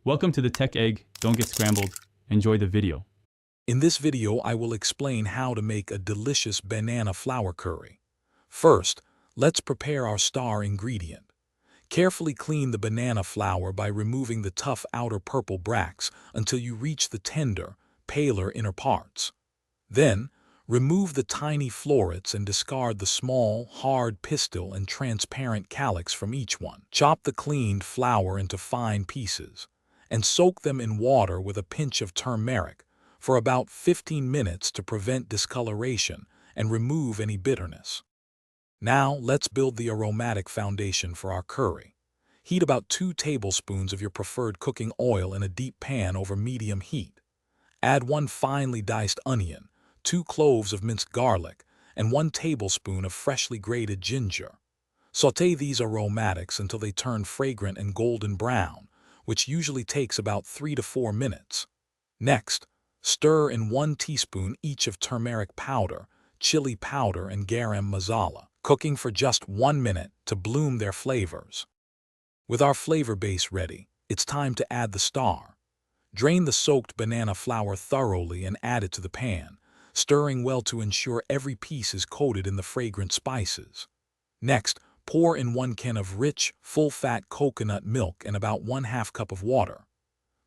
Welcome to the Tech Egg. Don't get scrambled. Enjoy the video. In this video, I will explain how to make a delicious banana flour curry. First, let's prepare our star ingredient. Carefully clean the banana flour by removing the tough outer purple bracts until you reach the tender, paler inner parts. Then, remove the tiny florets and discard the small, hard pistil and transparent calyx from each one. Chop the cleaned flour into fine pieces and soak them in water with a pinch of turmeric for about 15 minutes to prevent discoloration and remove any bitterness. Now, let's build the aromatic foundation for our curry. Heat about 2 tablespoons of your preferred cooking oil in a deep pan over medium heat. Add 1 finely diced onion, 2 cloves of minced garlic, and 1 tablespoon of freshly grated ginger. Sauté these aromatics until they turn fragrant and golden brown, which usually takes about 3 to 4 minutes. Next, stir in 1 teaspoon each of turmeric powder, chili powder, and garam masala, cooking for just 1 minute to bloom their flavors. With our flavor base ready, it's time to add the star. Drain the soaked banana flour thoroughly and add it to the pan, stirring well to ensure every piece is coated in the fragrant spices. Next, pour in 1 can of rich, full-fat coconut milk and about 1/2 cup of water.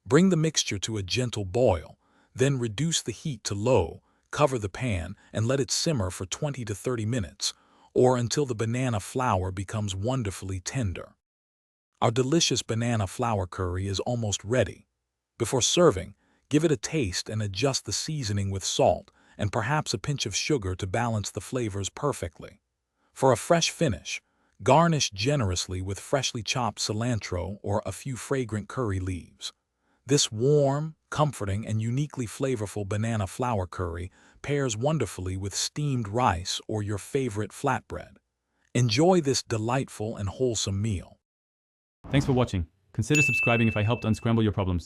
Bring the mixture to a gentle boil, then reduce the heat to low, cover the pan, and let it simmer for 20 to 30 minutes, or until the banana flour becomes wonderfully tender. Our delicious banana flour curry is almost ready. Before serving, give it a taste and adjust the seasoning with salt and perhaps a pinch of sugar to balance the flavors perfectly. For a fresh finish, garnish generously with freshly chopped cilantro or a few fragrant curry leaves. This warm, comforting, and uniquely flavorful banana flour curry pairs wonderfully with steamed rice or your favorite flatbread. Enjoy this delightful and wholesome meal. Thanks for watching. Consider subscribing if I helped unscramble your problems.